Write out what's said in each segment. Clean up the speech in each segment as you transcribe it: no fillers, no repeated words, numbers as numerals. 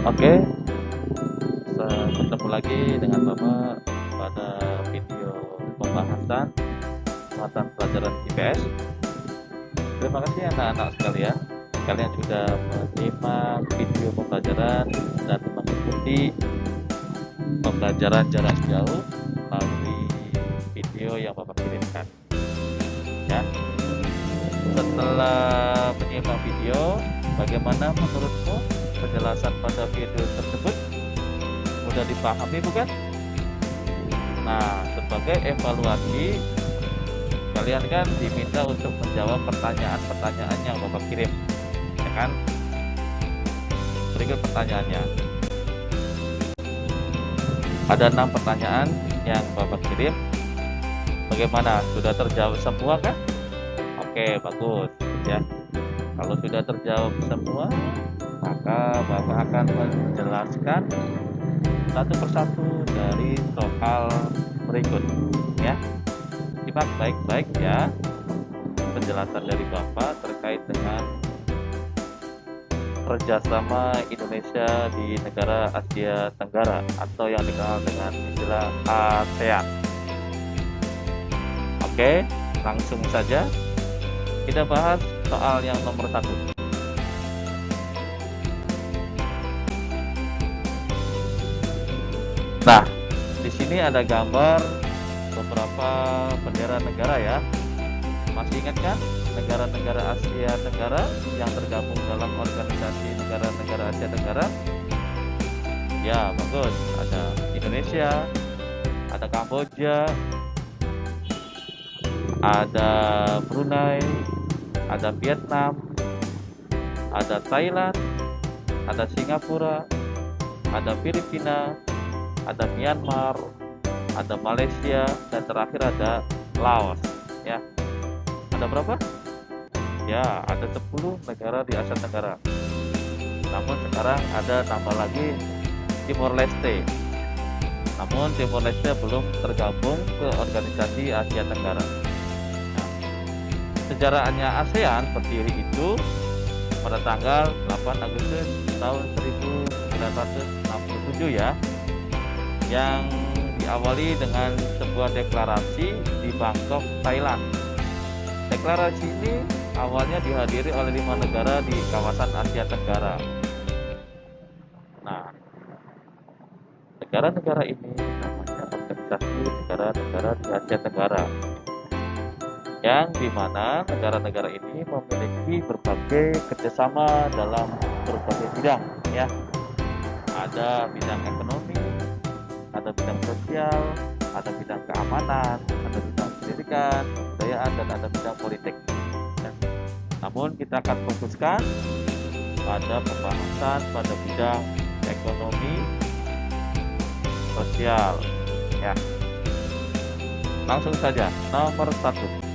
Oke, bertemu lagi dengan Bapak pada video pembahasan mata pelajaran IPS. Terima kasih anak-anak sekalian. Kalian sudah menyimak video pembelajaran dan mengikuti pembelajaran jarak jauh melalui video yang Bapak kirimkan. Ya. Setelah menyimak video, bagaimana menurutmu penjelasan pada video tersebut? Mudah dipahami bukan? Nah, sebagai evaluasi, kalian kan diminta untuk menjawab pertanyaan-pertanyaan yang Bapak kirim, ya kan? Berikut pertanyaannya. Ada 6 pertanyaan yang Bapak kirim. Bagaimana? Sudah terjawab semua kan? Oke, bagus ya. Kalau sudah terjawab semua, maka Bapak akan menjelaskan satu persatu dari soal berikut ya. Simak baik-baik ya penjelasan dari Bapak terkait dengan kerjasama Indonesia di negara Asia Tenggara atau yang dikenal dengan istilah ASEAN. Oke, langsung saja kita bahas soal yang nomor 1. Nah, di sini ada gambar beberapa bendera negara ya. Masih ingat kan negara-negara Asia Tenggara yang tergabung dalam organisasi negara-negara Asia Tenggara? Ya, bagus. Ada Indonesia, ada Kamboja, ada Brunei, ada Vietnam, ada Thailand, ada Singapura, ada Filipina, ada Myanmar, ada Malaysia, dan terakhir ada Laos ya. Ada berapa? Ya, ada 10 negara di Asia Tenggara. Namun sekarang ada tambah lagi Timor Leste. Namun Timor Leste belum tergabung ke organisasi Asia Tenggara. Nah, sejarahnya ASEAN berdiri itu pada tanggal 8 Agustus tahun 1967 ya, yang diawali dengan sebuah deklarasi di Bangkok, Thailand. Deklarasi ini awalnya dihadiri oleh 5 negara di kawasan Asia Tenggara. Nah, negara-negara ini namanya organisasi negara-negara di Asia Tenggara, yang dimana negara-negara ini memiliki berbagai kerjasama dalam berbagai bidang ya. Ada bidang ekonomi, ada bidang sosial, ada bidang keamanan, ada bidang pendidikan, kebudayaan, dan ada bidang politik ya. Namun kita akan fokuskan pada pembahasan pada bidang ekonomi, sosial ya. Langsung saja nomor 1.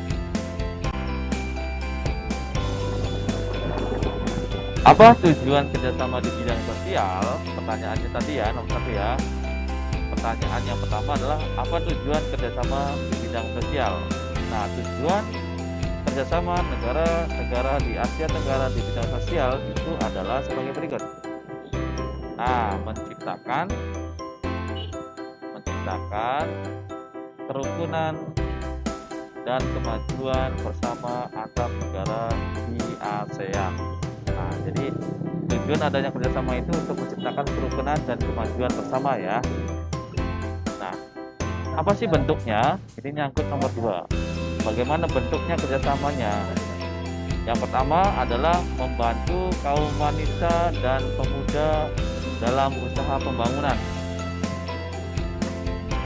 Apa tujuan kerjasama di bidang sosial? Pertanyaannya tadi ya, nomor 1 ya. Pertanyaan yang pertama adalah apa tujuan kerjasama di bidang sosial? Nah, tujuan kerjasama negara-negara di Asia Tenggara di bidang sosial itu adalah sebagai berikut. Nah, menciptakan kerukunan dan kemajuan bersama antar negara di ASEAN. Nah, jadi tujuan adanya kerjasama itu untuk menciptakan kerukunan dan kemajuan bersama ya. Nah, apa sih bentuknya? Ini nyangkut nomor 2. Bagaimana bentuknya kerjasamanya? Yang pertama adalah membantu kaum wanita dan pemuda dalam usaha pembangunan.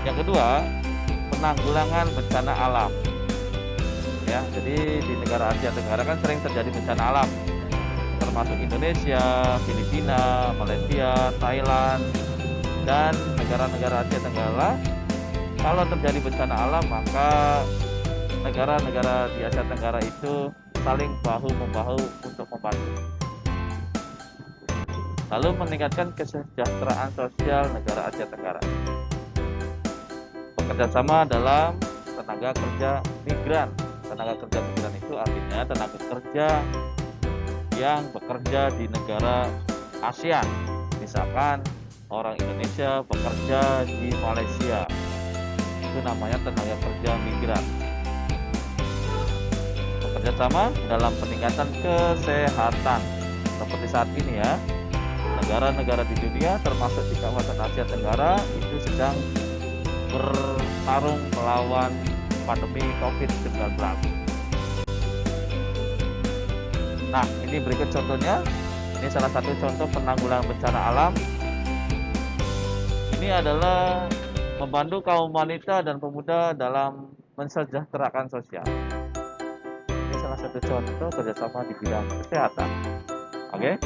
Yang kedua, penanggulangan bencana alam. Ya, jadi di negara Asia Tenggara kan sering terjadi bencana alam, termasuk Indonesia, Filipina, Malaysia, Thailand, dan negara-negara Asia Tenggara. Kalau terjadi bencana alam, maka negara-negara di Asia Tenggara itu saling bahu-membahu untuk membantu. Lalu meningkatkan kesejahteraan sosial negara Asia Tenggara. Bekerjasama dalam tenaga kerja migran. Tenaga kerja migran itu artinya tenaga kerja yang bekerja di negara ASEAN. misalkan orang Indonesia bekerja di Malaysia, itu namanya tenaga kerja migran. Bekerja sama dalam peningkatan kesehatan seperti saat ini ya, negara-negara di dunia termasuk di kawasan Asia Tenggara itu sedang bertarung melawan pandemi COVID-19. Nah, ini berikut contohnya. Ini salah satu contoh penanggulangan bencana alam. Ini adalah membantu kaum wanita dan pemuda dalam mensejahterakan sosial. Ini salah satu contoh kerjasama di bidang kesehatan. Oke,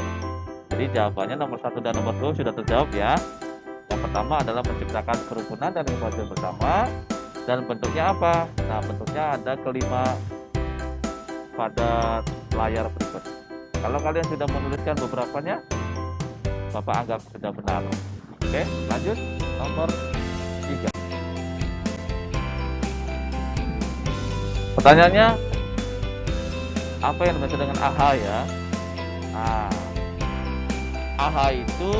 jadi jawabannya nomor 1 dan nomor 2 sudah terjawab ya. Yang pertama adalah menciptakan kerukunan dan kemajuan bersama. Dan bentuknya apa? Nah, bentuknya ada kelima pada layar berikut. Kalau kalian sudah menuliskan beberapanya, Bapak anggap sudah benar. Oke, lanjut nomor 3. Pertanyaannya, apa yang dimaksud dengan AHA ya? Nah, AHA itu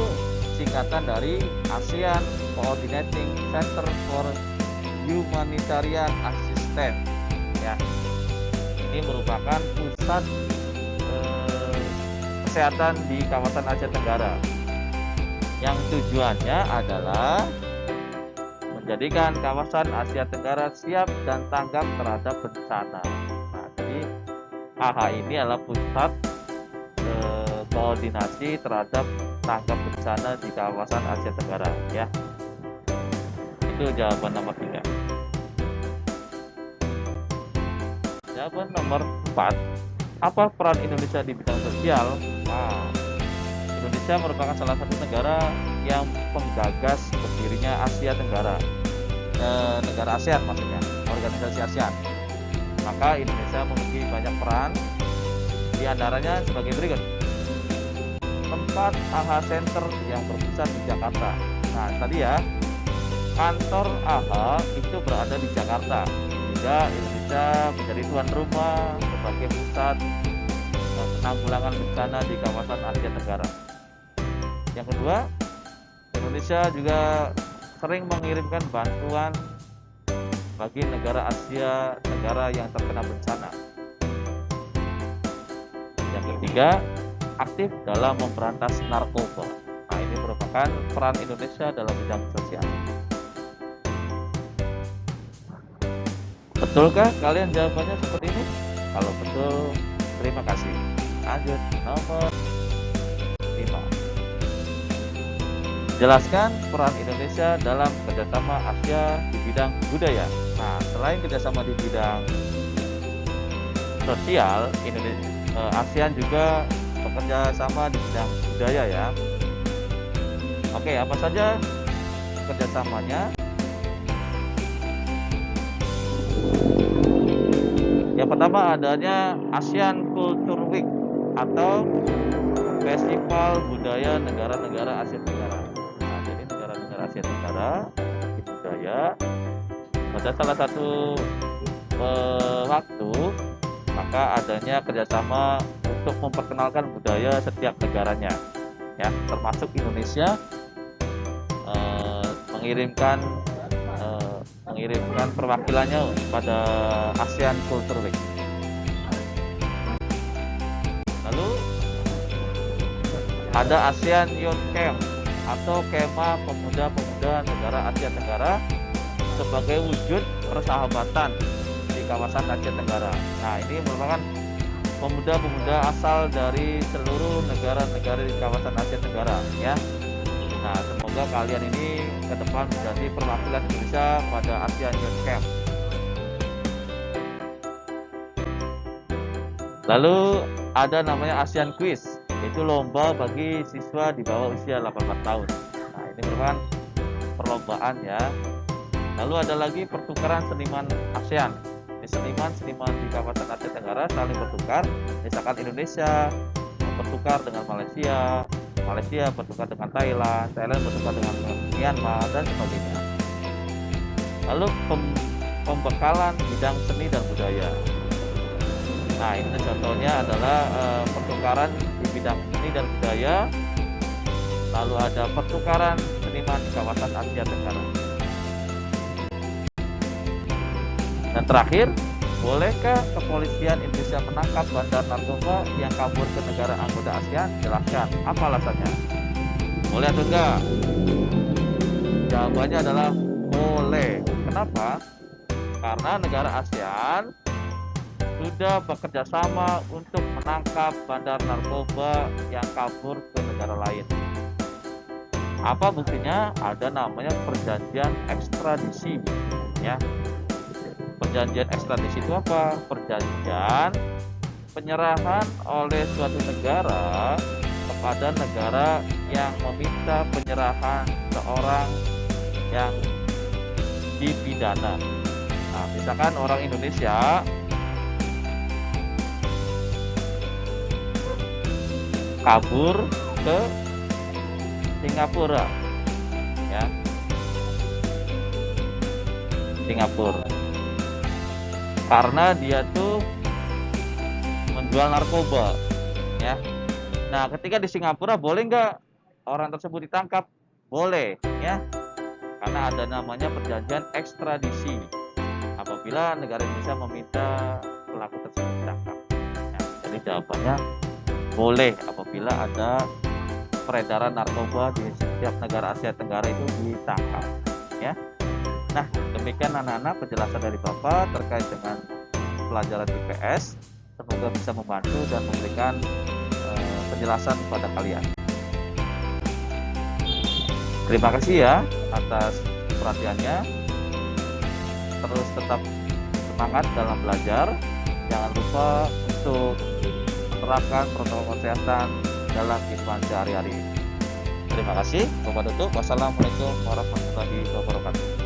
singkatan dari ASEAN Coordinating Center for Humanitarian Assistance ya. Ini merupakan pusat kesehatan di kawasan Asia Tenggara yang tujuannya adalah menjadikan kawasan Asia Tenggara siap dan tanggap terhadap bencana. Nah, jadi AHA ini adalah pusat koordinasi terhadap tanggap bencana di kawasan Asia Tenggara ya. Itu jawaban nomor 3. Jawaban nomor 4. Apa peran Indonesia di bidang sosial? Nah, Indonesia merupakan salah satu negara yang penggagas berdirinya Asia Tenggara, negara ASEAN maksudnya, organisasi ASEAN. Maka Indonesia memiliki banyak peran, di antaranya sebagai berikut. Tempat AHA Center yang berpusat di Jakarta. Nah, tadi ya, kantor AHA itu berada di Jakarta, sehingga Indonesia menjadi tuan rumah sebagai pusat penanggulangan bencana di kawasan Asia Tenggara. Yang kedua, Indonesia juga sering mengirimkan bantuan bagi negara Asia Tenggara yang terkena bencana. Yang ketiga, aktif dalam memberantas narkoba. Nah, ini merupakan peran Indonesia dalam bidang sosial. Betulkah kalian jawabannya seperti ini? Kalau betul, terima kasih. Lanjut nomor 5. Jelaskan peran Indonesia dalam kerjasama Asia di bidang budaya. Nah, selain kerjasama di bidang sosial, ASEAN juga bekerja sama di bidang budaya ya. Oke, apa saja kerjasamanya? Yang pertama adanya ASEAN Culture Week atau Festival Budaya Negara-Negara Asia Tenggara. Nah, jadi negara-negara Asia Tenggara di budaya pada salah satu waktu maka adanya kerjasama untuk memperkenalkan budaya setiap negaranya ya, termasuk Indonesia mengirimkan perwakilannya pada ASEAN Culture Week. Lalu ada ASEAN Youth Camp atau kemah pemuda-pemuda negara Asia Tenggara sebagai wujud persahabatan di kawasan Asia Tenggara. Nah, ini merupakan pemuda-pemuda asal dari seluruh negara-negara di kawasan Asia Tenggara ya. Nah, semoga kalian ini ke depan menjadi perwakilan Indonesia pada ASEAN Youth Camp. Lalu ada namanya ASEAN Quiz, itu lomba bagi siswa di bawah usia 18 tahun. Nah, ini merupakan perlombaan ya. Lalu ada lagi pertukaran seniman ASEAN. Seniman-seniman di kawasan Asia Tenggara saling bertukar. Misalkan Indonesia bertukar dengan Malaysia, Malaysia bertukar dengan Thailand, Thailand bertukar dengan Myanmar dan sebagainya. Lalu pembekalan bidang seni dan budaya. Nah, ini contohnya adalah pertukaran di bidang seni dan budaya. lalu ada pertukaran seniman di kawasan Asia Tenggara. Dan terakhir, bolehkah kepolisian Indonesia menangkap bandar narkoba yang kabur ke negara anggota ASEAN? Jelaskan, apa alasannya? Boleh atau enggak? Jawabannya adalah boleh. Kenapa? Karena negara ASEAN sudah bekerja sama untuk menangkap bandar narkoba yang kabur ke negara lain. Apa buktinya? Ada namanya perjanjian ekstradisi, ya. Perjanjian ekstradisi itu apa? Perjanjian penyerahan oleh suatu negara kepada negara yang meminta penyerahan seorang yang dipidana. Nah, misalkan orang Indonesia kabur ke Singapura, ya, Singapura, karena dia tuh menjual narkoba, ya. Nah, ketika di Singapura boleh nggak orang tersebut ditangkap? Boleh, ya, karena ada namanya perjanjian ekstradisi. Apabila negara Indonesia meminta pelaku tersebut ditangkap, ya, jadi jawabannya boleh apabila ada peredaran narkoba di setiap negara Asia Tenggara itu ditangkap, ya. Nah, demikian anak-anak penjelasan dari Bapak terkait dengan pelajaran IPS. Semoga bisa membantu dan memberikan penjelasan kepada kalian. Terima kasih ya atas perhatiannya. Terus tetap semangat dalam belajar. Jangan lupa untuk menerapkan protokol kesehatan dalam kehidupan sehari-hari. Terima kasih. Bapak tutup. Wassalamualaikum warahmatullahi wabarakatuh.